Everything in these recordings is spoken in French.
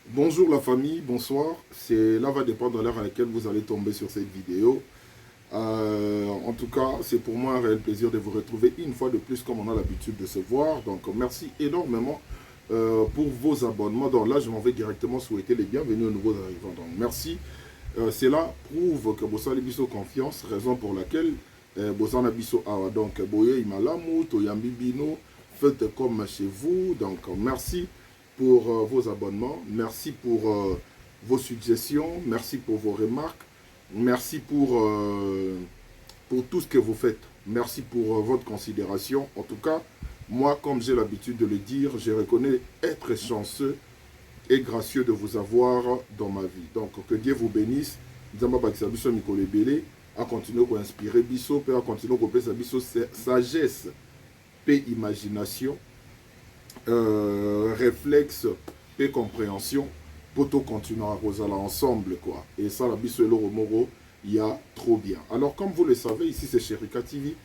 Bonjour la famille, bonsoir. Là va dépendre de l'heure à laquelle vous allez tomber sur cette vidéo. En tout cas, c'est pour moi un réel plaisir de vous retrouver une fois de plus comme on a l'habitude de se voir. Donc merci énormément pour vos abonnements. Donc là, je m'en vais directement souhaiter les bienvenus aux nouveaux arrivants. Donc merci. Cela prouve que vous avez biso confiance, raison pour laquelle vous avez biso awa. Donc boye imalamu, toyambi bino, faites comme chez vous. Donc merci pour vos abonnements, merci pour vos suggestions, merci pour vos remarques, merci pour tout ce que vous faites, merci pour votre considération. En tout cas, moi, comme j'ai l'habitude de le dire, je reconnais être chanceux et gracieux de vous avoir dans ma vie. Donc, que Dieu vous bénisse. Nzamba bakisa biso mikolo ebele, à continuer à inspirer biso, à continuer à kopesa biso sagesse et imagination. Réflexe et compréhension pour tout continuer à Rosala ensemble quoi. Et ça la biso et le Romoro, il y a trop bien. Alors comme vous le savez, ici c'est Sherika TV,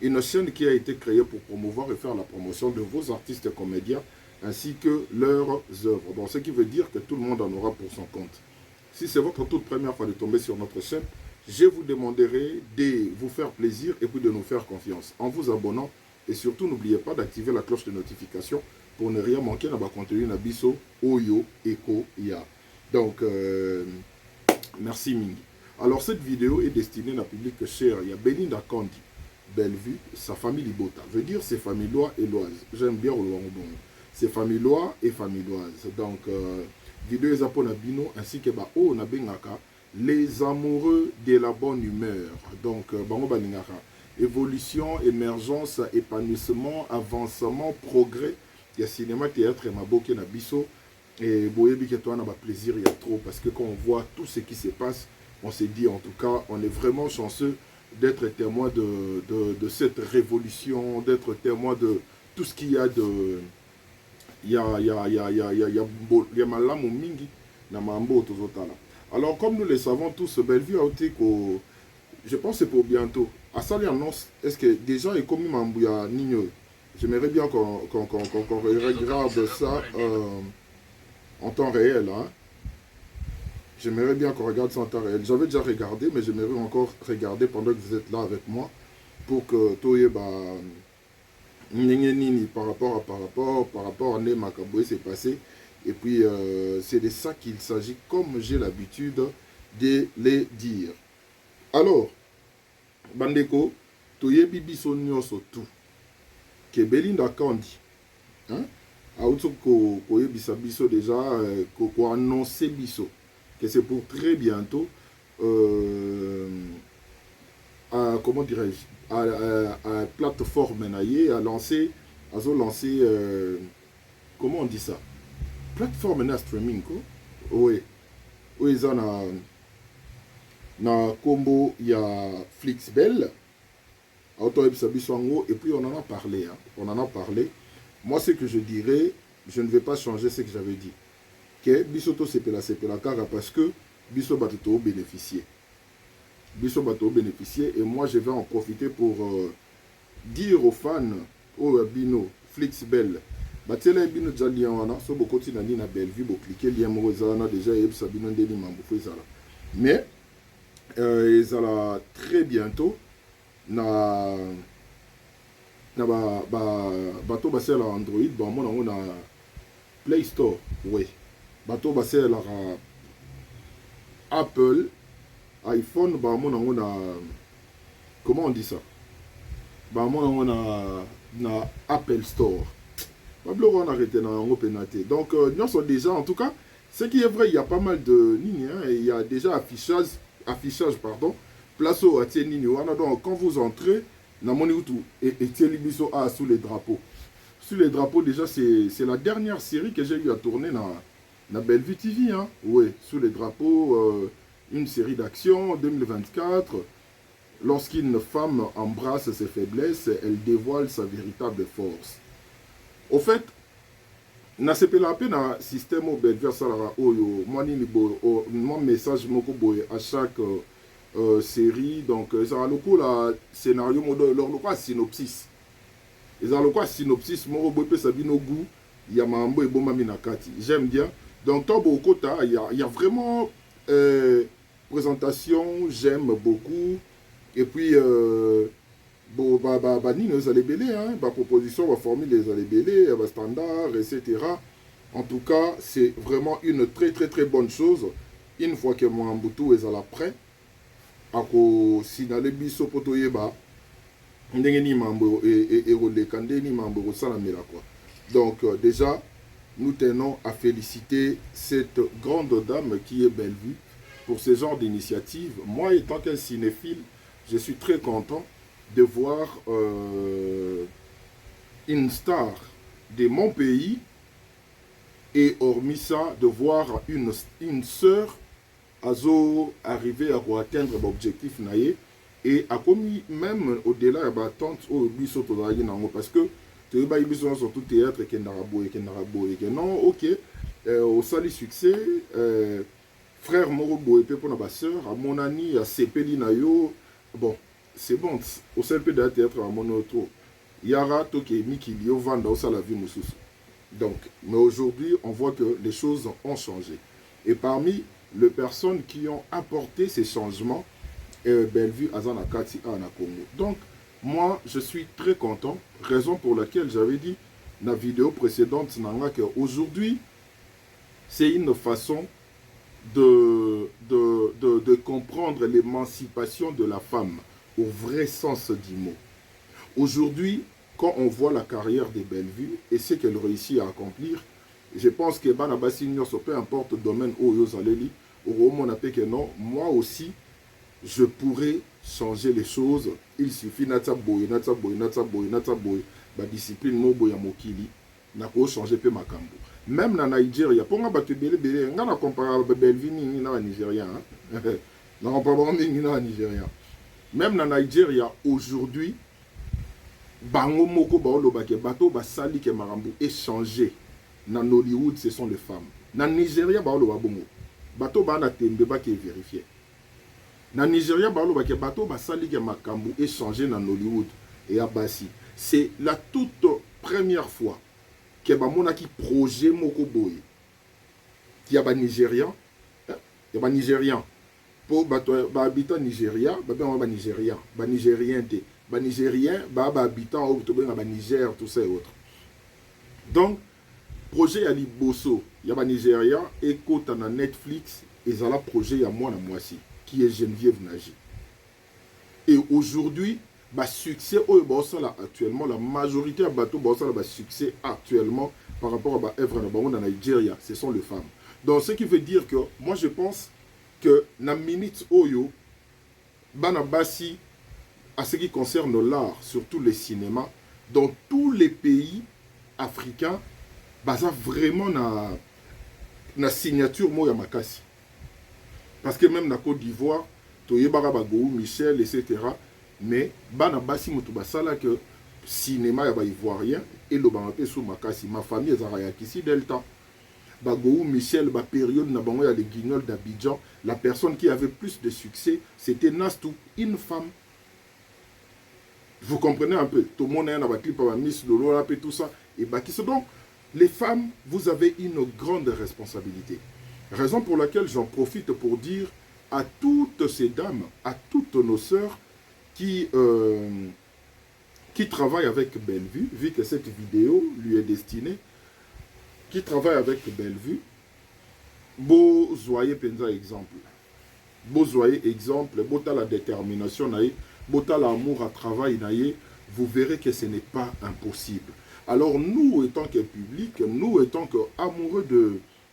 une chaîne qui a été créée pour promouvoir et faire la promotion de vos artistes comédiens ainsi que leurs œuvres. Donc ce qui veut dire que tout le monde en aura pour son compte. Si c'est votre toute première fois de tomber sur notre chaîne, je vous demanderai de vous faire plaisir et puis de nous faire confiance en vous abonnant. Et surtout, n'oubliez pas d'activer la cloche de notification pour ne rien manquer dans le contenu Nabiso, Oyo, Eko, Ya. Donc, merci Mingi. Alors, cette vidéo est destinée à un public cher. Il y a Belinda Kandi, Bellevue, sa famille Libota. Veut dire ses famillois et loises. J'aime bien le bon. Ses famillois et familloises. Donc, vidéo Zapona Bino ainsi que O Nabengaka, les amoureux de la bonne humeur. Donc, Bango Baningaka. Évolution, émergence, épanouissement, avancement, progrès. Il y a cinéma, théâtre et maboke na biso. Et boyebi que toi, on a plaisir, il y a trop. Parce que quand on voit tout ce qui se passe, on s'est dit, en tout cas, on est vraiment chanceux d'être témoin de cette révolution, d'être témoin de tout ce qu'il y a de... Il y a malamu mingi na mambo tozotala. Alors, comme nous le savons tous, Bellevue a été qu'au... Je pense que c'est pour bientôt. À ça, l'annonce, est-ce que déjà, et comme Mambouya Nino, j'aimerais bien qu'on regarde ça en temps réel. Hein. J'aimerais bien qu'on regarde ça en temps réel. J'avais déjà regardé, mais j'aimerais encore regarder pendant que vous êtes là avec moi pour que Toye Nini par rapport à Nema Kaboué s'est passé. Et puis, c'est de ça qu'il s'agit, comme j'ai l'habitude de les dire. Alors, Bandeko, toyebi biso nyonso tout. Que Belinda Kandi, hein? Aoutou ko yebisa biso déjà, ko annoncer biso. Que c'est pour très bientôt, comment dirais-je, à plateforme naïe, à lancer, comment on dit ça? Plateforme na streaming, quoi. Oui. Oui, ils ont na combo il y a Flixbel et puis on en a parlé hein. On en a parlé. Moi ce que je dirais, je ne vais pas changer ce que j'avais dit que bisoto c'est la cara parce que biso bato bénéficier et moi je vais en profiter pour dire aux fans au bino Flixbel batela bino jali wana so bokoti na ni na Bellevue bo cliquer lien mo zana déjà et sabino ndeli mambo fezala mais ils allaient très bientôt na bateau basé à Android bon moi on a Play Store oui bateau basé à Apple iPhone bah moi on a comment on dit ça bah moi on a na Apple Store bah on a arrêté na on pénaté donc nous sommes déjà en tout cas ce qui est vrai il y a pas mal de lignes hein, et il y a déjà affichage pardon place au Atienini donc quand vous entrez na moniutu et Tielibiso a sous les drapeaux déjà c'est la dernière série que j'ai eu à tourner na Bellevue TV hein oui sous les drapeaux une série d'action 2024 lorsqu'une femme embrasse ses faiblesses elle dévoile sa véritable force au fait na sepela pe na système au Bellevue salara oyo mon message moko boye à chaque série donc ça a le coup la scénario mode leur quoi synopsis ils ont le quoi synopsis moko boye pe sabino goût ya mambo et bomba minakati j'aime bien Donc, il y a vraiment présentation, j'aime beaucoup. Et puis, nini ezali ebele, hein, proposition, formule ezali ebele, standard, etc. En tout cas, c'est vraiment une très très très bonne chose. Une fois que Mwambutu ezala prêt, ako sinale biso po toyeba ndenge ni mambo eroleka ndenge ni mambo ekosalamela quoi. Donc déjà, nous tenons à féliciter cette grande dame qui est Bellevue pour ce genre d'initiative. Moi, étant qu'un cinéphile, je suis très content de voir une star de mon pays et hormis ça, de voir une sœur arriver à atteindre l'objectif naïe et a commis même au-delà de la tante au biso parce que tu as besoin surtout théâtre et non, ok, au sali succès, frère Morobo et pour ma soeur, à mon ami, à Sepeli Nayo, bon, c'est bon, au seul peu de théâtre à mon autre, Yara Toke Miki Lio Vanda au Salavi Moussous. Donc, mais aujourd'hui, on voit que les choses ont changé. Et parmi les personnes qui ont apporté ces changements, Bellevue, Azanakati, Anakongo. Donc, moi, je suis très content, raison pour laquelle j'avais dit dans la vidéo précédente, qu'aujourd'hui, c'est une façon de comprendre l'émancipation de la femme, au vrai sens du mot. Aujourd'hui, quand on voit la carrière de Bellevue et ce qu'elle réussit à accomplir, je pense que Banabasi, peu importe le domaine où ils allaient, moi aussi, je pourrais changer les choses. Il suffit de discipline mobo ya mokili na ko changer pe makambo. Même na Nigeria, pour nga batu belé nga na compare Bellevue ni na Nigeria. Na compare ni na Nigeria. Même na Nigeria aujourd'hui, bango moko baolo ba ke bato ba sali ke makambo échanger. Na Hollywood, ce sont les femmes. Na Nigeria baolo ba bongo. Bato ba na tembe ba ke vérifier. Na Nigeria, bato basali ke makambu échangé dans Hollywood et à Bassi. C'est la toute première fois que bamonaki projet moko boye. Qui a ba Nigérian, ya ba Nigérian. Pour habitant Nigeria, ba Nigérian, ba Nigérien te, ba Nigérien, ba habitant au to ba Niger tout ça et autres. Donc projet ya liboso, ya ba Nigérian et kota na Netflix, ezala projet ya moi na moisi. Qui est Geneviève Nagy. Et aujourd'hui, succès actuellement, la majorité de bateaux succès actuellement par rapport à l'œuvre de Nigeria, ce sont les femmes. Donc ce qui veut dire que moi je pense que na minute oyo banabasi à ce qui concerne l'art, surtout le cinéma, dans tous les pays africains, ça vraiment na signature moya makasi. Parce que même dans la Côte d'Ivoire, Toyebara Bagou, Michel, etc. Mais bana basi mutu basala que cinéma ya ba ivoirien et le banapé sous makasi. Ma famille est à ici Delta. Bagou, Michel, ba période na bango ya les guignols d'Abidjan. La personne qui avait plus de succès, c'était Nastou, une femme. Vous comprenez un peu. Tout le monde a un clip à Miss Lolo, et tout ça. Et donc, les femmes, vous avez une grande responsabilité. Raison pour laquelle j'en profite pour dire à toutes ces dames, à toutes nos sœurs qui travaillent avec Bellevue, vu que cette vidéo lui est destinée, qui travaillent avec Bellevue, beau soyez penza exemple. Beau soyez exemple, beau la détermination, beau l'amour à travail, vous verrez que ce n'est pas impossible. Alors nous, étant que public, nous étant que amoureux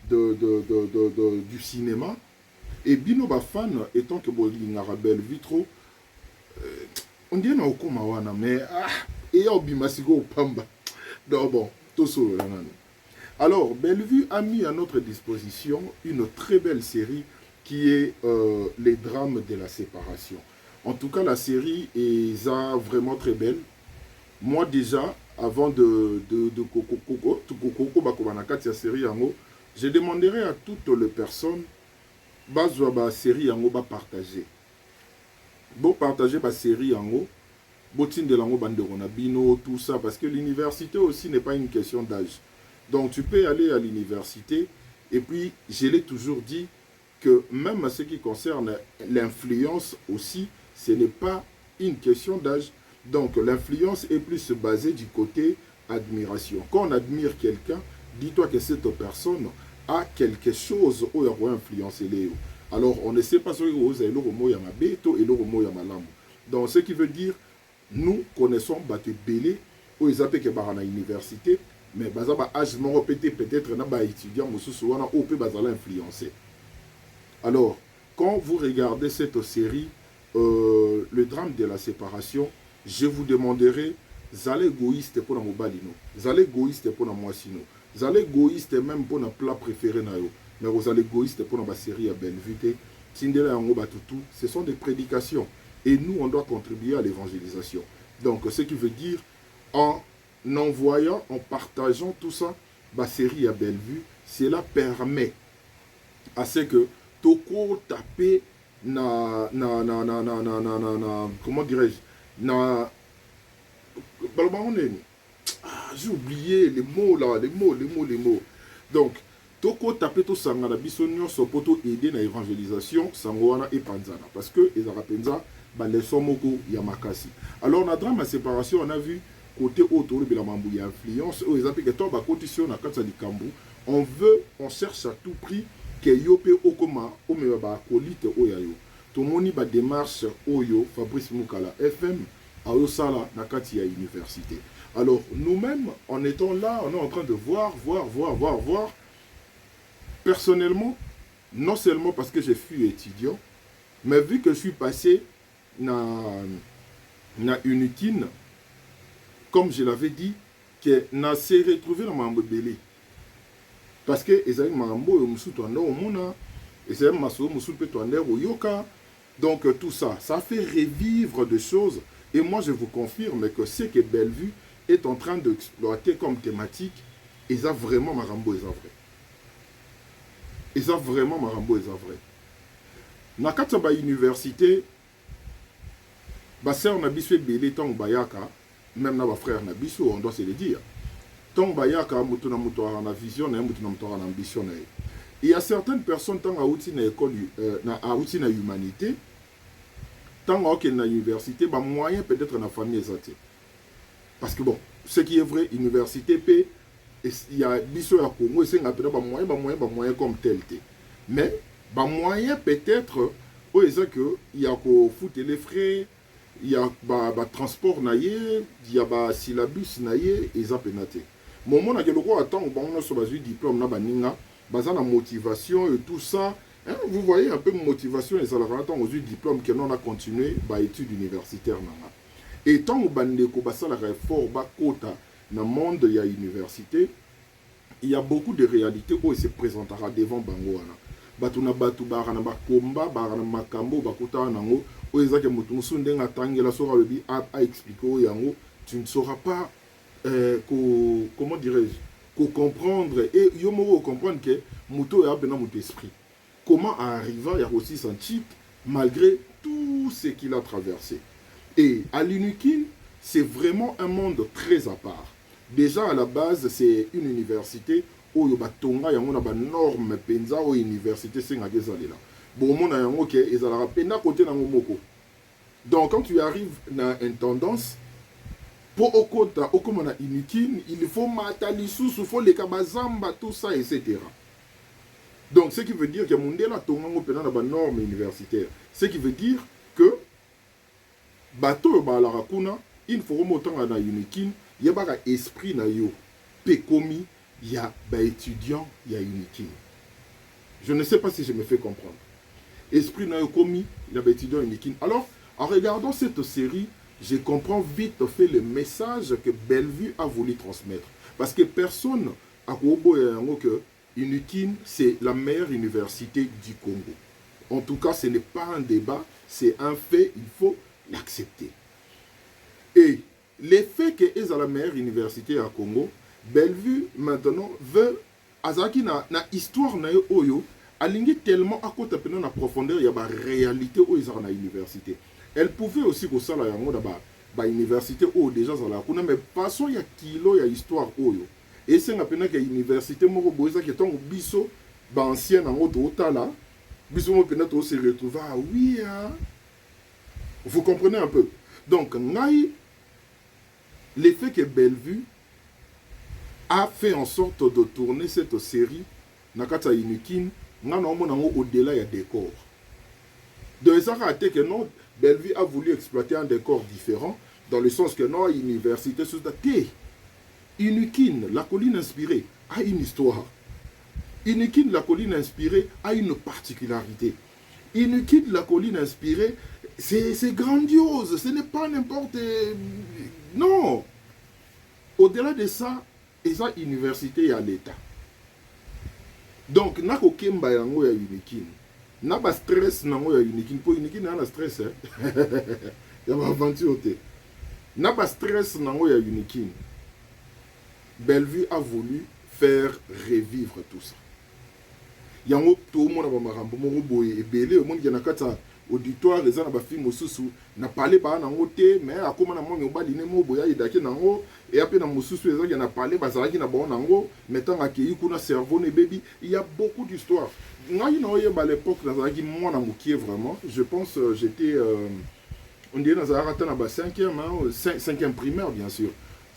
du cinéma, et bino ba fan étant que bolingara Bellevue trop on dit na okoma wana mais et obimasigo pamba donc bon tout ça. Alors Bellevue a mis à notre disposition une très belle série qui est les drames de la séparation. En tout cas la série est vraiment très belle. Moi déjà avant de série je demanderai à toutes les personnes la série yango partager. Bon partager la série yango, botin de lango bandero na bino tout ça parce que l'université aussi n'est pas une question d'âge. Donc tu peux aller à l'université Et puis, je l'ai toujours dit que même en ce qui concerne l'influence aussi, ce n'est pas une question d'âge. Donc, l'influence est plus basée du côté admiration. Quand on admire quelqu'un, dis-toi que cette personne a quelque chose où il a influencé les. Alors, on ne sait pas ce que vous avez le Yamabeto et le Yamalam. Donc, ce qui veut dire, nous connaissons Baté Belé, où ils appellent que à l'université, mais bazaba âge mon répété peut-être n'a pas étudiant mususuana ou peut bazala influencer. Alors quand vous regardez cette série le drame de la séparation, je vous demanderai zale égoïste pour la mobalino, zale égoïste pour la moissino, zale égoïste même pour la plat préféré na yo, mais vous allez égoïste pour la série à Bellevue, Tindela yango batutu, ce sont des prédications et nous on doit contribuer à l'évangélisation. Donc ce qui veut dire en envoyant, en partageant tout ça, la série à Bellevue, cela permet à ce que Toko taper comment dirais-je, j'ai oublié les mots là, les mots. Donc, Toko taper tout ça, na bisonio so poto aider na évangélisation, sangwana et panzana, parce que les arapenza, les somoko yamakasi. Alors, dans la drame à séparation, on a vu côté autour de la mambou, il y a influence, on cherche à tout prix que yope okoma omeba ba kolite oyayo. Tout le monde ba démarche oyo Fabrice Mukala FM à Osala nakati ya université. Alors nous-mêmes en étant là, on est en train de voir. Personnellement, non seulement parce que je suis étudiant, mais vu que je suis passé na Unitine, comme je l'avais dit, que na s'est retrouvé dans ma belé. Parce que ezali mambo yo musu toanda omona, ezali maso musu pe toanda oyoka. Donc tout ça, ça fait revivre des choses. Et moi je vous confirme que ce que Bellevue est en train d'exploiter comme thématique, et ça vraiment marambo est vrai. Et ça vraiment marambo est vrai. Na kataba université, ba sœur na biso belé tong bayaka, même na ba frère na biso, on doit se le dire. Tant bayaka mutu na mutu na vision na mutu na mutu na ambition na. Il y a certaines personnes tant outi na école na outi na humanité, tant que na université, ba moyen peut-être na famille ezate. Parce que bon, ce qui est vrai, université p il y a biso ya Congo et c'est ngapela ba moyen comme tel. Mais ba moyen peut-être o eza que il y a ko foutre les frais, il y a ba transport na ye, il y a ba syllabus na ye eza penate. Moment na keloko attend on a sur base diplôme na baninga bazana motivation et tout ça hein, vous voyez un peu motivation et ça la attend aux diplôme que non a continué ba études universitaires nanga et tant au bandeko basala effort ba kota na monde ya université il y a beaucoup de réalités où il se présentera devant bango wana batu na batu barana ba komba barana makambo ba kota nango o ezake mutu musundenga tangela sora lebi a expliquer yango tu ne sauras pas comment dirais-je, comprendre et yomo comprendre que muto ya bena muto esprit. Comment arriver à aussi sentir malgré tout ce qu'il a traversé. Et à l'Unikin, c'est vraiment un monde très à part. Déjà à la base, c'est une université où il y a des normes penza ou université singagezalela. Bon mon a yango ke ezala pena côté na ngomoko. Donc quand tu arrives dans une tendance pour okota okomana inutile, il faut matalisou, il faut les kabazamba, tout ça, etc. Donc, ce qui veut dire que Mundela tongango pena na ba norme universitaire. Ce qui veut dire que bateau ba la rakuna, il faut remonter na unikin, y a ba esprit na yo pe komi ya ba étudiant ya unikin. Je ne sais pas si je me fais comprendre. Esprit na yo komi ya ba étudiant unikin. Alors, en regardant cette série, je comprends vite fait le message que Bellevue a voulu transmettre. Parce que personne a compris que Unikin, c'est la meilleure université du Congo. En tout cas, ce n'est pas un débat, c'est un fait, il faut l'accepter. Et l'effet que est la meilleure université à Congo, Bellevue maintenant veut, azaki na histoire na oyo, alingi tellement à côté de la profondeur, il y a la réalité où ils ont na université. Elle pouvait aussi que ça là ba université ou déjà ça là mais passons il y a kilo il y a histoire oyo et c'est n'a pas que université moko boza qui ton biso ancien en auto là, bisous peut se retrouver, ah oui, hein. Vous comprenez un peu. Donc, l'effet que Bellevue a fait en sorte de tourner cette série, Nakata Inikin, au-delà il y a décor. De ça a été que non, Bellevue a voulu exploiter un décor différent, dans le sens que non, université sous la thé. Inikin, la colline inspirée, a une histoire. Inikin, la colline inspirée, a une particularité. Inikin, la colline inspirée, c'est grandiose, ce n'est pas n'importe... Non. Au-delà de ça, et ça, université à l'État. Donc, na ko kemba yango ya Unikin. Na ba stress nango ya Unikin. Pour Unikin, na stress, hein. Ya ba aventure te. Na ba stress nango ya Unikin. Bellevue a voulu faire revivre tout ça. Yango tout le monde a marambo moko boye ebele, au monde qui na kata auditoire les gens na film mosusu na parler ba na ngote mais akoma na mo ba line mo boya idaki nango et après na mosusu les gens qui na parler ba zalaki na ba nango mettant akei kuna cerveau ne baby, il y a beaucoup d'histoires. Ngai na oye ba l'époque na zalaki moi na mokie vraiment, je pense j'étais on dirait na zalaka na ba 5e hein, 5e primaire bien sûr.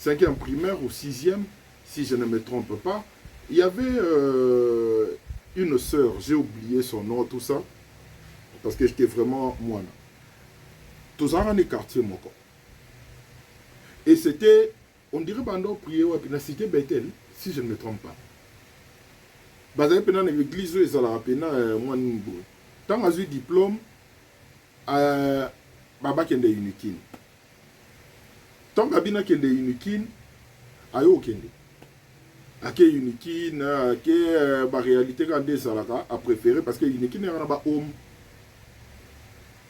5e primaire ou 6e si je ne me trompe pas. Il y avait une sœur, j'ai oublié son nom tout ça. Parce que j'étais vraiment moine. Tous en les quartiers, mon corps. Et c'était, on dirait, pendant prier, puis la cité Bethel, si je ne me trompe pas. Basé pendant l'église, ils allaient à peine, moine. Tant que j'ai eu diplôme, Baba Kende Unikin. Tant que Bina Kende Unikin, Ayo Kende. Ake Unikin, Ake, la réalité, quand des salaka, a préféré, parce que Unikin n'est pas homme.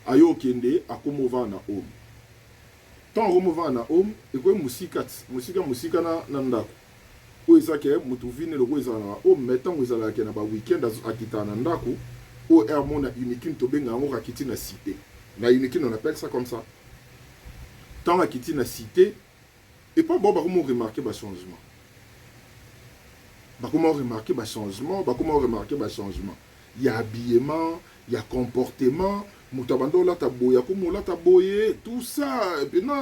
Ayo kende akomova na home. Tant akomova na home, ekwe musika na ndako. O ezake mutu vine lo ko ezala na home, mais tant ezala ke na ba weekend akita na ndako, o mona Unikin to benga ngo akiti na cité. Na Unikin on appelle ça comme ça. Tant akiti na cité, et pas bon ba comment remarquer ba changement. Ba comment remarquer ba changement, ba comment remarquer ba changement. Il y a habillement, il y a comportement, mutabando la taboya comme la taboye, tout ça et puis non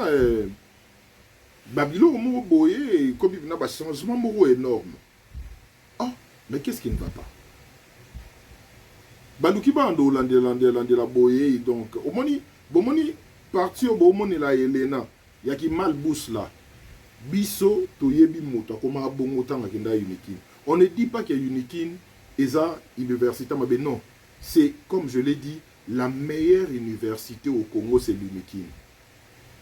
Babylone mo boye comme il y a un changement énorme. Ah, mais qu'est-ce qui ne va pas? Baluki bando lande la boye donc au moni parti au moni la Elena, il y a qui mal bouche là. Biso to yebi moto comme bongo tanga kenda Unikin. On ne dit pas que Unikin est à université mais non, c'est comme je l'ai dit la meilleure université au Congo, c'est l'Unikin.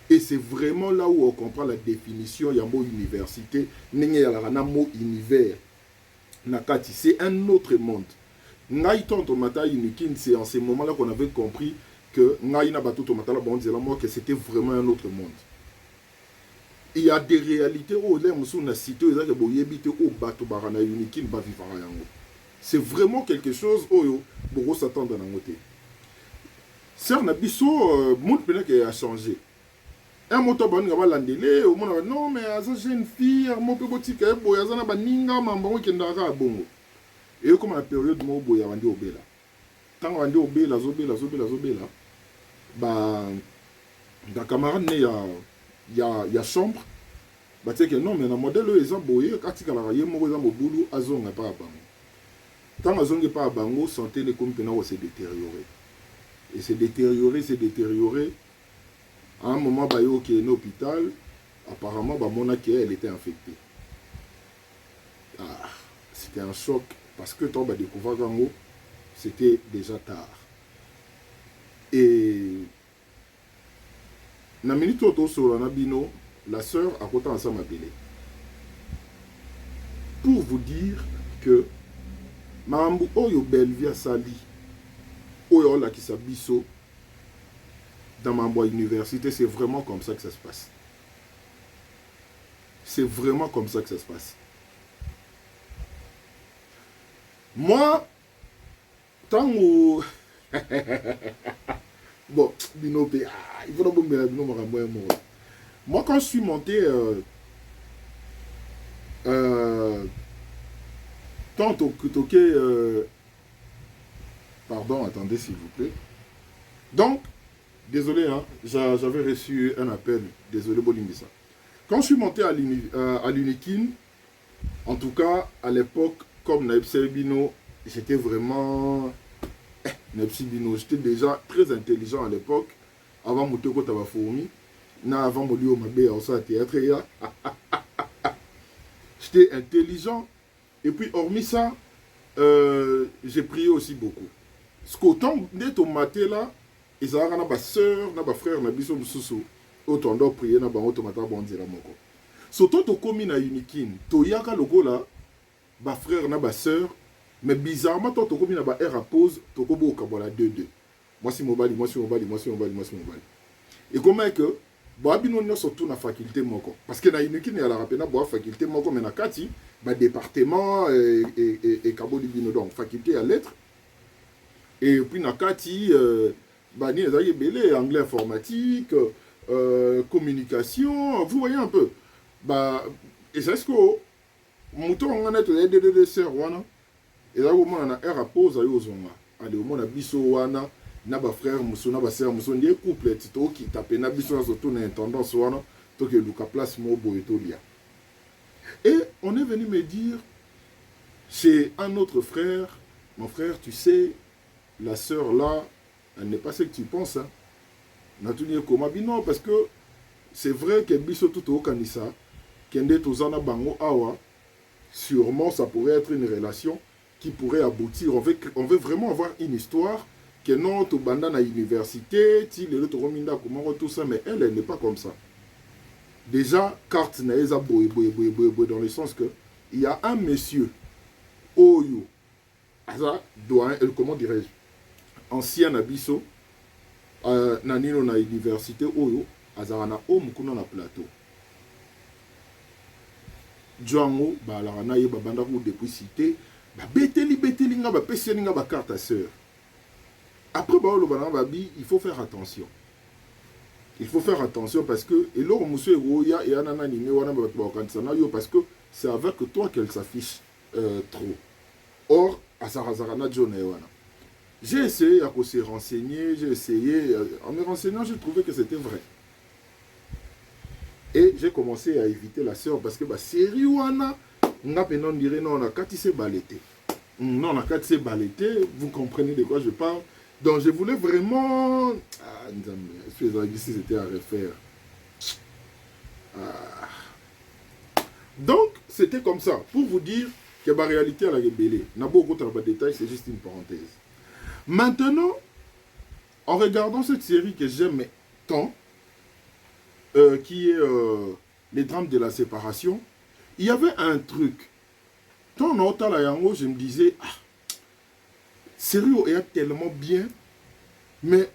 Et c'est vraiment là où on comprend la définition de mot université. Mot univers. C'est un autre monde. C'est en ce moment-là qu'on avait compris que c'était vraiment un autre monde. Il y a des réalités où c'est vraiment quelque chose où on s'attend dans la montée. Sœur Nabiso, mon père qui a changé. Un moto bon va landele, au monde non mais à cette jeune fille, mon peu boutique boy, à zana baninga mambo qui ndara bongo. Et comme la période mo boy avandi obela. Tant avandi obela, zobela. Bah, dans camarade il y a chambre. Bah tu sais que non mais dans modèle les gens boyer quand il a yé mo za mobulu azonga pas bango. Tant azonga pas bango, santé les comme pena se détériorer. Et c'est détérioré. À un moment, Bayo qui est à l'hôpital, apparemment, Mona elle était infectée. Ah, c'était un choc parce que quand on a découvert Gango, c'était déjà tard. Et na minute auto sur la Nabino, la sœur a côté ensemble appelé. Pour vous dire que Mambu Oyo Bellevue Sali. Oyola qui s'abisso dans ma université, c'est vraiment comme ça que ça se passe. C'est vraiment comme ça que ça se passe. Moi, tant où... bon, binopé, il faut que je moi, quand je suis monté... tant que Pardon, attendez s'il vous plaît. Donc, désolé, hein, j'avais reçu un appel. Désolé, Bolimbisa. Quand je suis monté à l'Unikin, en tout cas, à l'époque, comme Naipsel Bino, j'étais vraiment... Naipsel Bino, j'étais déjà très intelligent à l'époque. Avant Moutoko Tabafoumi, avant Molio Mabé, au théâtre, j'étais intelligent. Et puis, hormis ça, j'ai prié aussi beaucoup. Ce qu'autant d'être maté là, ils ont ma soeur, ma frère, ma biso mususu, autant d'or prier na bango tomata bondira moko. Surtout to komi na Unikin, to yaka logo là, ma frère na ma soeur, mais bizarrement to komi na ba air à pause, to kobo kabola 2-2. Moi si mobali, moi si mobali, moi si mobali, moi si mobali. Et comment que ba bino nyo surtout na faculté moko, parce que na Unikin ya la rapena ba faculté moko mais na kati ba département et kaboli bino donc faculté à lettres. Et puis nakati bani ezali belé anglais informatique, communication, vous voyez un peu. Bah et c'est ce que mouton on a été de sœur wana et là au moins na air à pause ayo zonga. Allez au moins na biso wana na ba frère muso na ba sœur muso ndie couple tito qui tape na biso surtout na tendance wana to que Luka place mo boetolia. Et on est venu me dire chez un autre frère, mon frère, tu sais, la sœur là, elle n'est pas ce que tu penses. Hein. Non, parce que c'est vrai que biso tout au kanisa, kende tozana bango awa, sûrement ça pourrait être une relation qui pourrait aboutir. On veut vraiment avoir une histoire que non, tu banda à l'université, tu le rominda comment tout ça, mais elle n'est pas comme ça. Déjà, carte naïsa boy dans le sens que il y a un monsieur, Oyo, comment dirais-je, ancien abisso, nanino na université Oyo, azarana omukuna na plateau. Django, bah la rana ye babanda ou depuis cité, bah beteli nga ba pesi nga ba carte à sœur. Après bah le banana babi, il faut faire attention. Il faut faire attention parce que et là monsieur Roya et anana ni wana ba kanisa yo parce que c'est avec toi qu'elle s'affiche trop. Or azarana John wana. J'ai essayé à se renseigner, j'ai essayé, en me renseignant, j'ai trouvé que c'était vrai. Et j'ai commencé à éviter la sœur parce que, bah, série wana, on dirait non, on a katissé balété. Non, on a katissé balété, vous comprenez de quoi je parle. Donc, je voulais vraiment. Ah, c'était à refaire. Ah. Donc, c'était comme ça. Pour vous dire que la réalité, elle a rébellé. N'a pas beaucoup de détails, c'est juste une parenthèse. Maintenant, en regardant cette série que j'aime tant, qui est Les drames de la séparation, il y avait un truc. Tant en autant la yango, je me disais, ah, sérieux est tellement bien, mais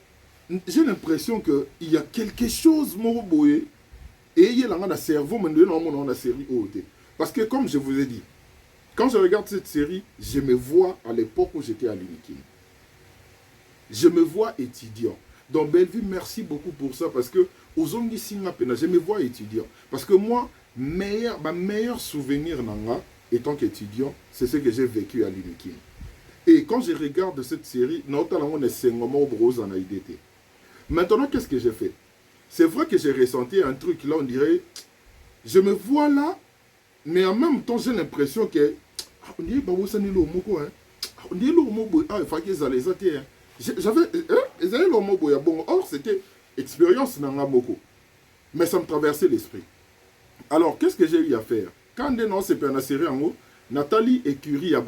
j'ai l'impression qu'il y a quelque chose moroboé et il y a un cerveau, mais non, la série OT. Parce que comme je vous ai dit, quand je regarde cette série, je me vois à l'époque où j'étais à l'Unikin. Je me vois étudiant. Donc Bellevue, merci beaucoup pour ça parce que aux Zongi Singapena, je me vois étudiant. Parce que moi, ma meilleur souvenir nanga, étant qu'étudiant, c'est ce que j'ai vécu à l'Unikin. Et quand je regarde cette série, maintenant, qu'est-ce que j'ai fait? C'est vrai que j'ai ressenti un truc là, on dirait, je me vois là, mais en même temps, j'ai l'impression que, on dirait, on dirait, ah, il faut qu'ils aient les attirer. J'avais bon, or c'était expérience nanga moko, mais ça me traversait l'esprit. Alors qu'est-ce que j'ai eu à faire quand des non c'est pas une série en haut Nathalie Écurie ya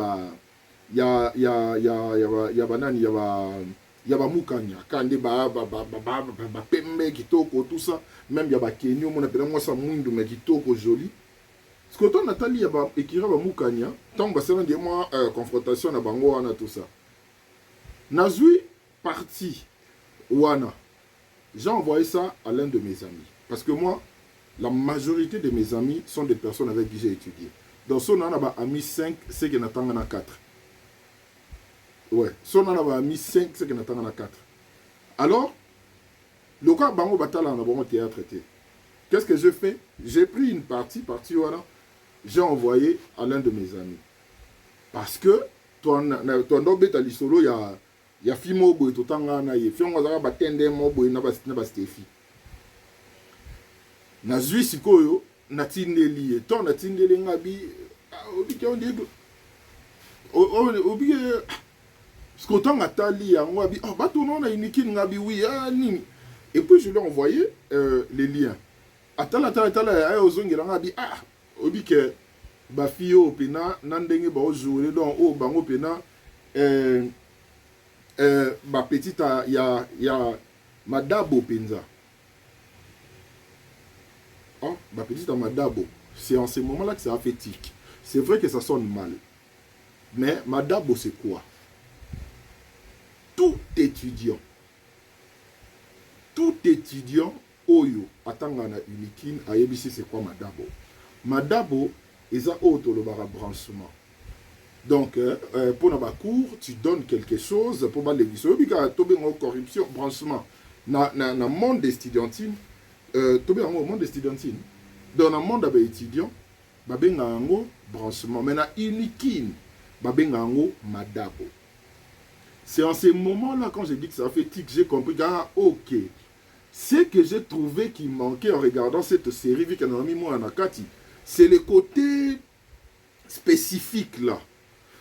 mukanya quand des pembe kitoko tout ça même ya ba kenyo mon appelle moi ça mundu mais kitoko joli ce que toi Nathalie ya ba Écurie ba mukanya tant ba c'est de moi confrontation na bango wana tout ça. Nazui parti Wana. J'ai envoyé ça à l'un de mes amis. Parce que moi, la majorité de mes amis sont des personnes avec qui j'ai étudié. Donc, si on a mis 5, c'est qu'il y en a 4. Ouais. Si on a mis 5, c'est qu'il y en a 4. Alors, le cas Bango Batala en a bon théâtre. Qu'est-ce que j'ai fait? J'ai pris une partie Wana. J'ai envoyé à l'un de mes amis. Parce que, toi, il ya fi mo boy to tanga na ye fi on za ba tende mo boy na ba stefi na zui sikoyo na tindeli to na tindeli ngabi obi ke on dit obi parce que autant atali yango abi oh ba to non na unikin ngabi oui nini et puis je lui ai envoyé les liens atala ay ozongela ngabi obi ke ba fio pena nandenge ba ojouer donc o bango pena ba petite ya madabo penza ma petite à Madabo, c'est en ce moment-là que ça a fait tic. C'est vrai que ça sonne mal. Mais Madabo, c'est quoi? Tout étudiant, Oyo, Atangana Unikin, à ABC, c'est quoi Madabo? Madabo, ils ont auto le branchement. Donc, pour nos cours, tu donnes quelque chose pour les visions. Il y a une corruption, branchement. Dans le monde étudiantine, tout bien au monde étudiantine. Dans le monde étudiant, babenga ngo branchement. Mais na unikin, babenga ngo madabo. C'est en ces moments-là, quand j'ai dit que ça fait tic, j'ai compris que, ok. Ce que j'ai trouvé qui manquait en regardant cette série, vu qu'on a mis moi en Akati, c'est le côté spécifique là.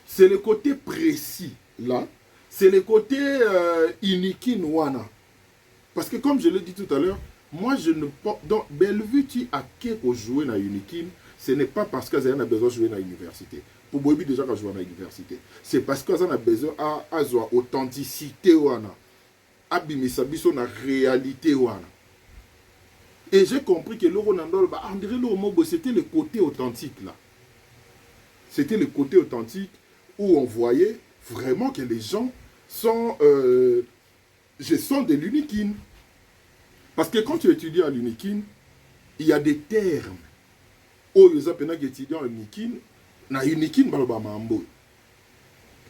C'est le côté précis là. C'est le côté unikin wana. Parce que comme je l'ai dit tout à l'heure, moi je ne peux... Donc, Bellevue, tu as qu'à jouer dans Unikin, ce n'est pas parce qu'ils ont besoin de jouer dans l'université. Pour Bobi, déjà, quand je joue dans l'université, c'est parce qu'ils ont besoin d'avoir authenticité wana. Abimisa biso na réalité wana. Et j'ai compris que l'euro nandol, André Lomobo, c'était le côté authentique là. C'était le côté authentique où on voyait vraiment que les gens sont... je sens de l'unikin. Parce que quand tu étudies à l'unikin, il y a des termes. Oh, ils appellent les étudiants à l'unikin, na unikin baloba mambo.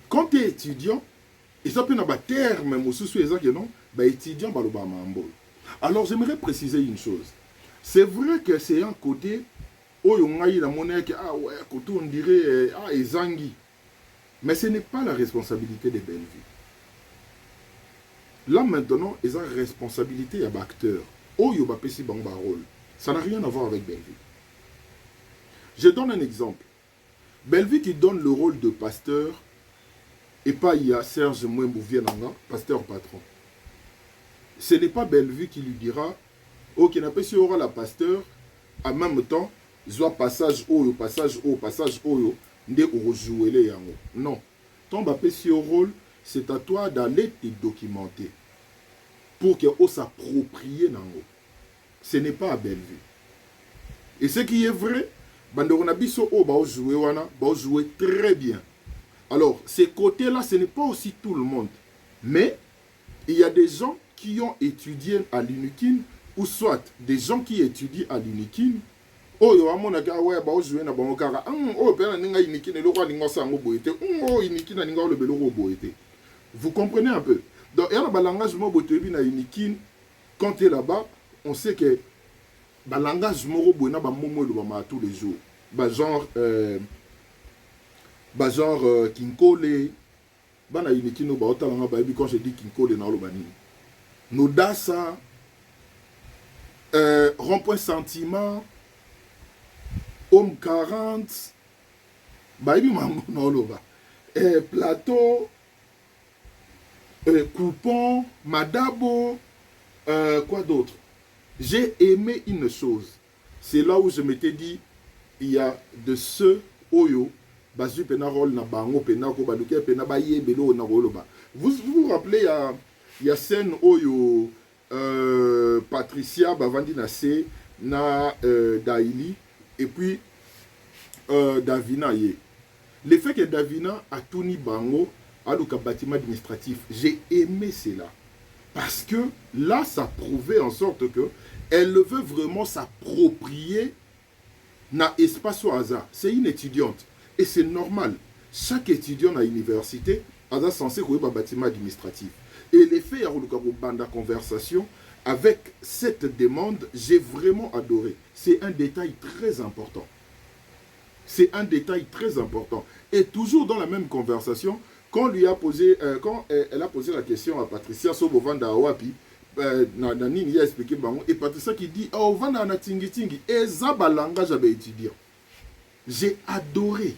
Quand tu es étudiant, ils appellent des termes, mais étudiant baloba mambo. Alors j'aimerais préciser une chose. C'est vrai que c'est un côté où on a eu la monnaie qui ouais, côté on dirait ezangi. Mais ce n'est pas la responsabilité des Bellevue. Là maintenant, ils ont responsabilité à l'acteur. Oh, il y a un rôle. Ça n'a rien à voir avec Bellevue. Je donne un exemple. Bellevue qui donne le rôle de pasteur, et pas il y a Serge Mouembouvienanga, pasteur patron. Ce n'est pas Bellevue qui lui dira, ok, n'a pas si aura la pasteur, en même temps, soit passage haut, passage haut, nde jouer les yango. Non. Ton si au rôle, c'est à toi d'aller te documenter pour qu'on s'approprie nango. Ce n'est pas à Bellevue. Et ce qui est vrai, Bandoronabiso va jouer très bien. Alors, ces côtés-là, ce n'est pas aussi tout le monde. Mais, il y a des gens qui ont étudié à l'UNIKIN, ou soit des gens qui étudient à l'UNIKIN. Oh, yo amona ka ouais ba jouer na bango kaka. Oh, pena ninga UNIKIN le roi ninga sango boité. Oh, UNIKIN na ninga le beloro boité. Vous comprenez un peu? Donc, il y a un langage mobotebi na UNIKIN. Quand tu es là-bas, on sait que le langage mobotebi na ba momo le ba tous les jours. Genre Kinkole. Ba na UNIKIN no ba otalanga ba bi quand je dis Kinkole na lo bani. Nodasa rond-point sentiment Homme 40 baby mambo na oloba plateau coupon madabo quoi d'autre. J'ai aimé une chose, c'est là où je m'étais dit il y a de ceux oyo bazu pena rôle na bango pena ko baluke pena ba yebelo na oloba. Vous vous rappelez il y a scène oyo Patricia bavandi na C na Daili et puis Davina yé. Le fait que Davina a tout ni bango à le bâtiment administratif, j'ai aimé cela parce que là ça prouvait en sorte que elle veut vraiment s'approprier na espace au hasard. C'est une étudiante et c'est normal. Chaque étudiant à l'université a censé courir un bâtiment administratif. Et l'effet à la conversation avec cette demande, j'ai vraiment adoré. C'est un détail très important. C'est un détail très important. Et toujours dans la même conversation, quand lui a posé, quand elle a posé la question à Patricia Sobovanda Awapi, Nani il a expliqué bango, et Patricia qui dit oh vanda na tingi tingi et ça ba langage à étudiant. J'ai adoré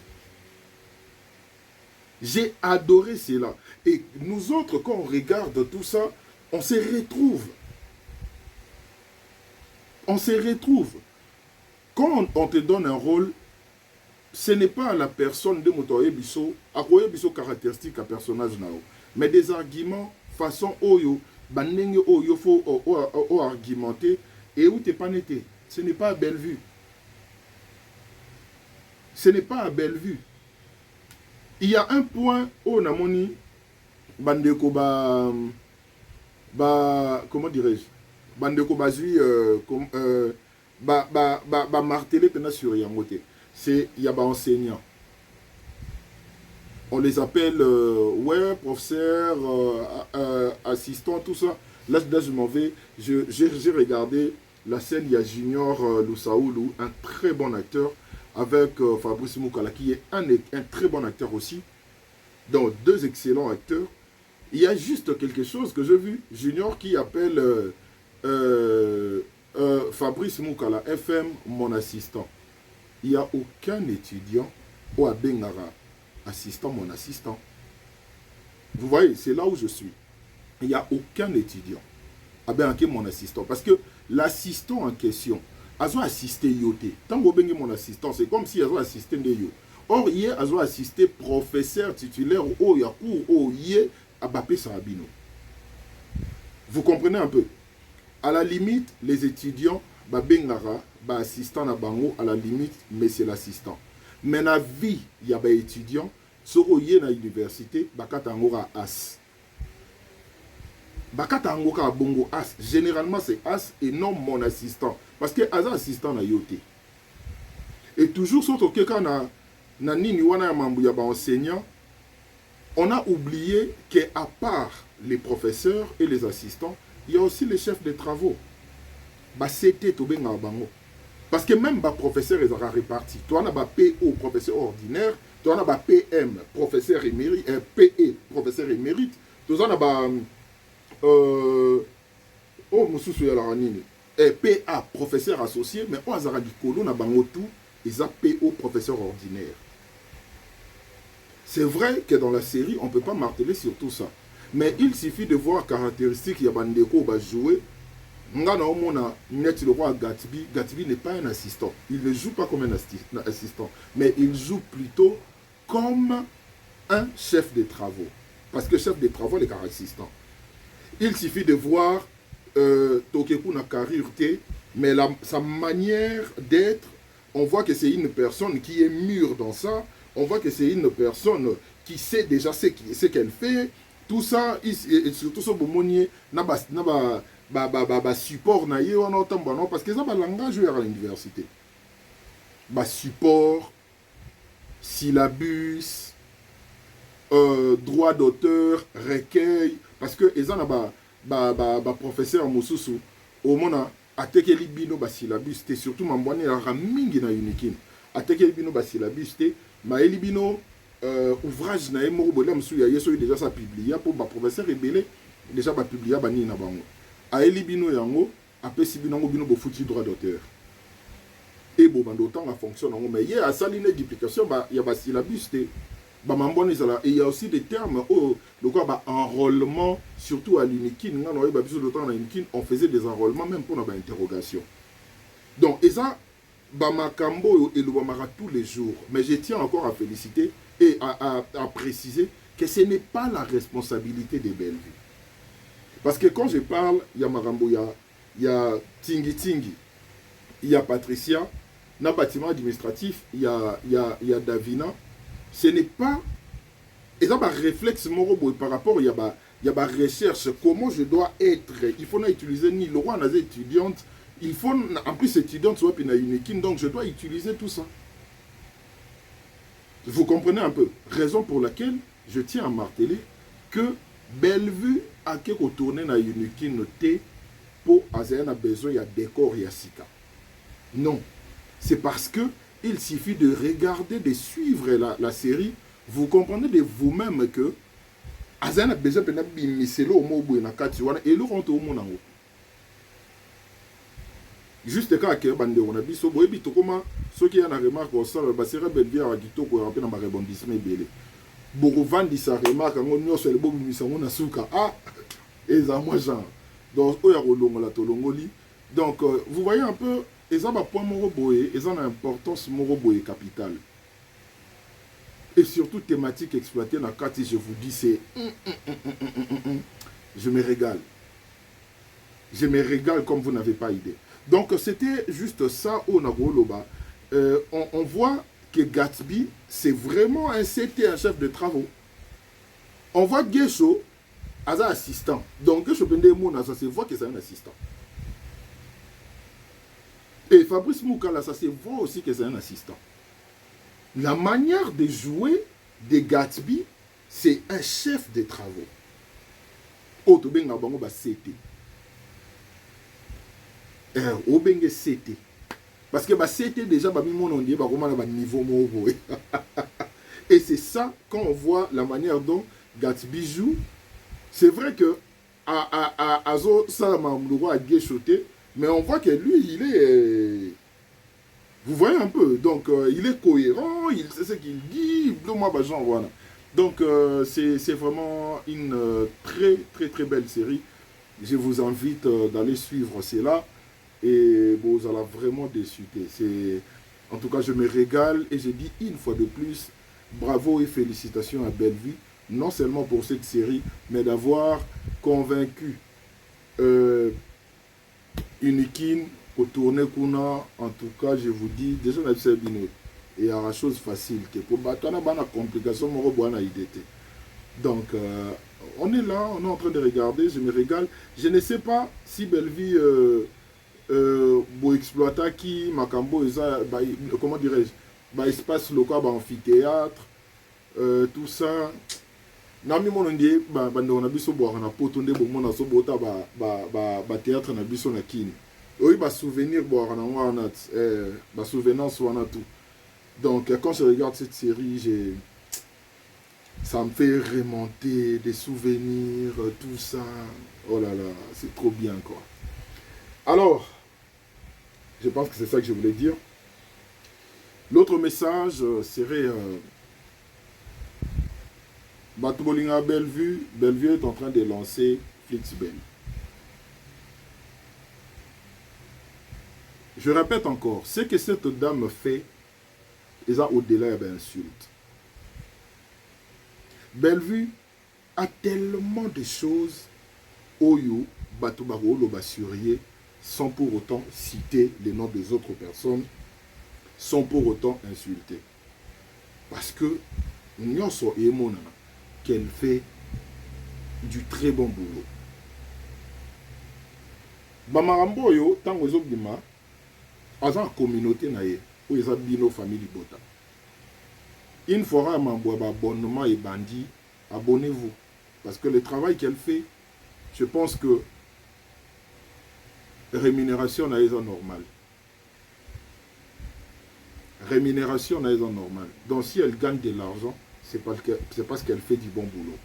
cela. Et nous autres, quand on regarde tout ça, on se retrouve. On se retrouve. Quand on te donne un rôle, ce n'est pas la personne de Motoye Bisso, à quoi Bisso caractéristique à personnage nao, mais des arguments façon oyo, banenge oyo faut argumenter et où t'es pas netté. Ce n'est pas à belle vue. Ce n'est pas à belle vue. Il y a un point où Namoni Bandeko comment dirais-je, Bandeko Bazui martelé pendant sur Yangote. C'est il y a des enseignants. On les appelle ouais, professeurs, assistants, tout ça. Là, je m'en vais. J'ai regardé la scène, il y a Junior Lusaoulou, un très bon acteur, avec Fabrice Moukala, qui est un très bon acteur aussi. Donc, deux excellents acteurs. Il y a juste quelque chose que j'ai vu. Junior qui appelle Fabrice Moukala, FM, mon assistant. Il n'y a aucun étudiant au Abengara, assistant, mon assistant. Vous voyez, c'est là où je suis. Il n'y a aucun étudiant à Bengara, mon assistant. Parce que l'assistant en question, a assisté Yoté. Tant que mon assistant, c'est comme si il a assisté de Yo. Or, il a assisté professeur titulaire au Yakou, au Yé, à Bapé Sarabino. Vous comprenez un peu? À la limite, les étudiants, Bengara, assistant à Bango, à la limite, mais c'est l'assistant. Mais la vie, il y a des étudiants, sur l'université, Bakatangora As. Bakatangora Bongo As. Généralement, c'est As et non mon assistant. Parce que As assistant na yoté. Et toujours, surtout que quand on a enseignant, on a oublié qu'à part les professeurs et les assistants, il y a aussi les chefs de travaux. C'était tout bien à Bango. Parce que même les professeurs, ils sont répartis. Toi, on a PO, professeur ordinaire. Toi, on a PM, professeur émérite. PE, professeur émérite. Toi, on a PA, professeur associé. Mais on a tout, ils ont PO, professeur ordinaire. C'est vrai que dans la série, on ne peut pas marteler sur tout ça. Mais il suffit de voir caractéristiques, il y a Bandeko qui va jouer. Gatsby n'est pas un assistant. Il ne joue pas comme un assistant, mais il joue plutôt comme un chef de travaux. Parce que chef de travaux, il est assistant. Il suffit de voir Tokeku na carrière, mais sa manière d'être, on voit que c'est une personne qui est mûre dans ça. On voit que c'est une personne qui sait déjà ce qu'elle fait. Tout ça, et surtout ce bomonier, support na ye wana otamba non parce que ça ba langage à l'université support syllabus droit d'auteur recueil parce que ils ont professeur mosusu au mona atekeli bino syllabus te surtout mambwane la mingi na unikin atekeli bino syllabus te maeli bino ouvrage na emo bolam su ya yeso déjà ça publié pour professeur rebelle déjà publié bani na bango a elibino yango apesi binango bino bo fouti droit d'auteur et bo bando temps la fonction nango mais il y a saline duplication il y a syllabus te ba mambone ezala et il y a aussi des termes le quoi enrôlement surtout à l'unikin ngano ba biso de temps na unikin on faisait des enrôlements même pour na ba interrogation donc eza ba makambo et le bamara tous les jours mais je tiens encore à féliciter et à préciser que ce n'est pas la responsabilité des Bellevue. Parce que quand je parle, il y a Marambo, il y a Tingi Tingi, il y a Patricia, dans le bâtiment administratif, il y a Davina. Ce n'est pas... Et ça, un réflexe par rapport, il y a recherche, comment je dois être. Il faut utiliser ni le roi, les étudiantes. Il faut, en plus, étudiante, soit une donc je dois utiliser tout ça. Vous comprenez un peu. Raison pour laquelle je tiens à marteler que Bellevue a quelque tourné na unikin noté pour avoir besoin de décor et sika. Non, c'est parce que il suffit de regarder, de suivre la série. Vous comprenez de vous-même que azana besoin pena bimiselo mo boye na kati wana eloko to mona ngo juste ka ke bande on a biso boye bitokoma soki ya na remarque au sala ba sera belle bien kitoko ya pena ba rebondissement belé boko vandi sa remarque ngo nyoso le bobu misango na suka eza moi genre donc oya kolongola to longoli donc vous voyez un peu eza ba point moko boye eza na importance moko boye capitale. Et surtout thématique exploitée dans Kati, je vous dis, c'est... Je me régale. Je me régale comme vous n'avez pas idée. Donc, c'était juste ça au Nagoloba. On voit que Gatsby, c'est vraiment un CT, un chef de travaux. On voit Gesho, as un assistant. Donc, Gesho Pendemona, ça se voit que c'est un assistant. Et Fabrice Moukala, ça se voit aussi que c'est un assistant. La manière de jouer de Gatsby, c'est un chef de travaux. Otobenga bango ba CT. Obenge CT. Parce que ba CT déjà ba mi on dit ba comment ba niveau mo. Et c'est ça quand on voit la manière dont Gatsby joue. C'est vrai que Azo Salama Mlogo a guéchoté, mais on voit que lui il est vous voyez un peu, donc il est cohérent, il sait ce qu'il dit, voilà. Donc c'est vraiment une très très très belle série. Je vous invite d'aller suivre cela et bon, vous allez vraiment déchuter. En tout cas, je me régale et je dis une fois de plus, bravo et félicitations à Bellevue, non seulement pour cette série, mais d'avoir convaincu Unikin pour tourner Kuna. En tout cas, je vous dis, déjà, on a fait bien. Et il y a une chose facile. Pour battre, on a une complication, donc, on est là, on est en train de regarder, je me régale. Je ne sais pas si Bellevue, pour exploiter qui, Makambo, comment dirais-je, espace local, amphithéâtre, tout ça. Nami mon ondie, on a biso boire na potonde bon mon aso bota ba théâtre na biso na kini. Oui, bah souvenir boire na wana bah souvenance wana tout. Donc quand je regarde cette série, ça me fait remonter des souvenirs, tout ça. Oh là là, c'est trop bien quoi. Alors, je pense que c'est ça que je voulais dire. L'autre message serait Batubolinga Bellevue est en train de lancer Flixbel. Je répète encore, ce que cette dame fait, ils ont au-delà d'insulte. Bellevue a tellement de choses Oyo, Batubaro, Lobasurier, sans pour autant citer les noms des autres personnes, sans pour autant insulter. Parce que Nyonso et Monana, qu'elle fait du très bon boulot. Bamarambo yo, tant que Zobdima, a une communauté naïe, où ils ont bino famille Bota. Une fois, abonnement et bandit, abonnez-vous. Parce que le travail qu'elle fait, je pense que rémunération naïe normale. Rémunération naïe normale. Donc si elle gagne de l'argent, c'est parce qu'elle fait du bon boulot.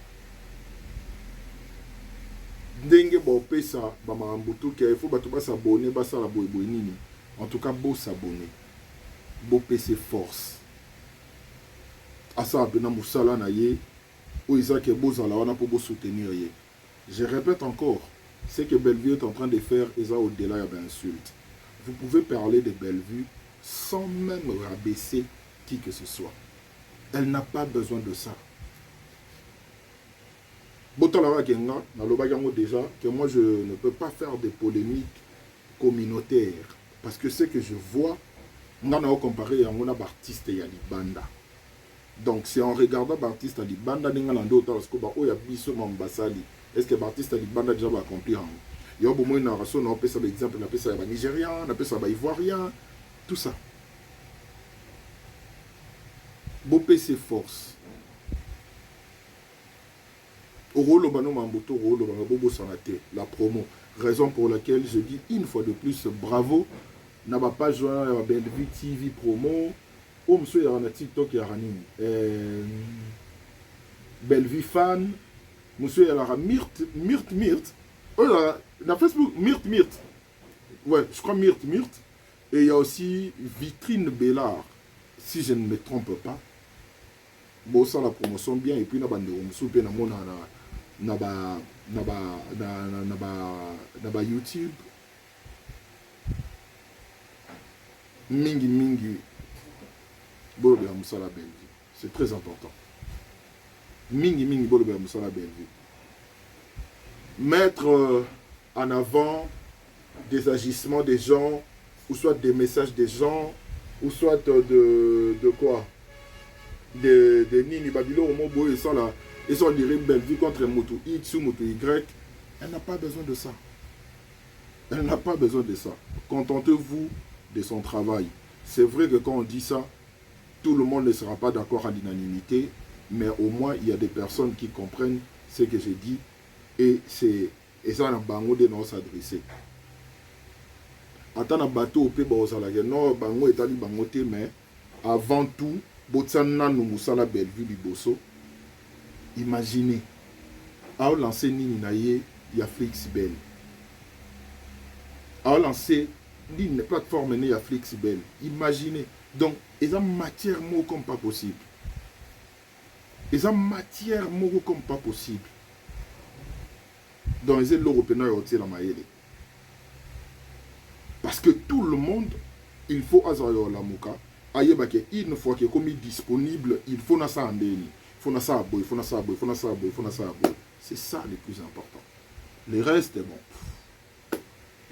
Ndenge bo pesa ba mambutu ke il faut ba s'abonner ba sala boy nini. En tout cas beau s'abonner. Beau pesa force. Asa bena musala na ye ou isa ke beau zala wana pour soutenir ye. Je répète encore, ce que Bellevue est en train de faire est au-delà d'insulte. Vous pouvez parler de Bellevue sans même rabaisser qui que ce soit. Elle n'a pas besoin de ça. Déjà que moi je ne peux pas faire des polémiques communautaires parce que ce que je vois, on a comparé à mon artiste et à Libanda. Donc c'est en regardant l'artiste à Libanda, est-ce que l'artiste à Libanda déjà va accomplir? Il y a beaucoup de narration, on peut ça l'exemple, on appelle ça Nigérien, on appelle ça Ivoirien, tout ça. Bopé ses forces. La promo. Raison pour laquelle je dis une fois de plus bravo. N'a pas joint à Bellevue TV promo. Oh, monsieur, il y a un TikTok, il y a un Bellevue fan. Monsieur, il y a Myrte. Oh là, dans Facebook, Myrte. Ouais, je crois Myrte. Et il y a aussi Vitrine Bellard, si je ne me trompe pas. Bon, ça la promotion bien. Et puis, il y a YouTube. Mingi. Bolobe ya Moussala Bellevue. C'est très important. Mingi Bolobe ya Moussala Bellevue. Mettre en avant des agissements des gens, ou soit des messages des gens, ou soit de quoi, de Nini Babylon au Mobo, et ça là, ils ont livré Bellevue contre Moutou X ou Moutou Y. Elle n'a pas besoin de ça. Elle n'a pas besoin de ça. Contentez-vous de son travail. C'est vrai que quand on dit ça, tout le monde ne sera pas d'accord à l'unanimité, mais au moins il y a des personnes qui comprennent ce que j'ai dit, et ça n'a bango de nous s'adresser. Attends, bateau au pays, non, bango est allé bangoté, mais avant tout, Botsana nous Moussala Bellevue Liboso. Imaginez, à lancer Nini Naye, il y a Flixbel. À lancer une plateforme, il y a Flixbel. Imaginez. Donc, ils ont matière mot comme pas possible. Ils ont matière mot comme pas possible. Donc, ils ont l'Européen et la maïle. Parce que tout le monde, il faut Azayo la Mouka. Une fois qu'il est comme disponible, il faut ça en déni. Il faut ça il faut ça C'est ça le plus important. Le reste est bon.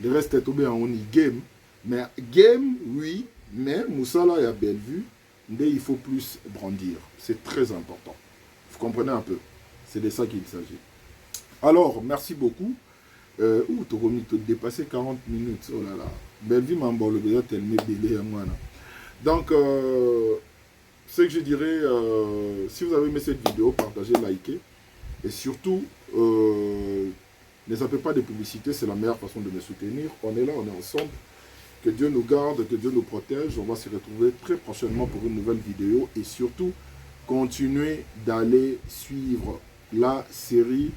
Le reste est tombé en game. Mais game, oui, mais Moussala et à Bellevue, il faut plus brandir. C'est très important. Vous comprenez un peu? C'est de ça qu'il s'agit. Alors, merci beaucoup. Tu as dépassé 40 minutes. Oh là là. Bellevue m'a embolé tellement belé à moi. Donc, ce que je dirais, si vous avez aimé cette vidéo, partagez, likez. Et surtout, ne zappez pas de publicité, c'est la meilleure façon de me soutenir. On est là, on est ensemble. Que Dieu nous garde, que Dieu nous protège. On va se retrouver très prochainement pour une nouvelle vidéo. Et surtout, continuez d'aller suivre la série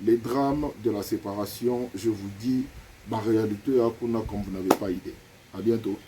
Les drames de la séparation. Je vous dis, la réalité, comme vous n'avez pas idée. À bientôt.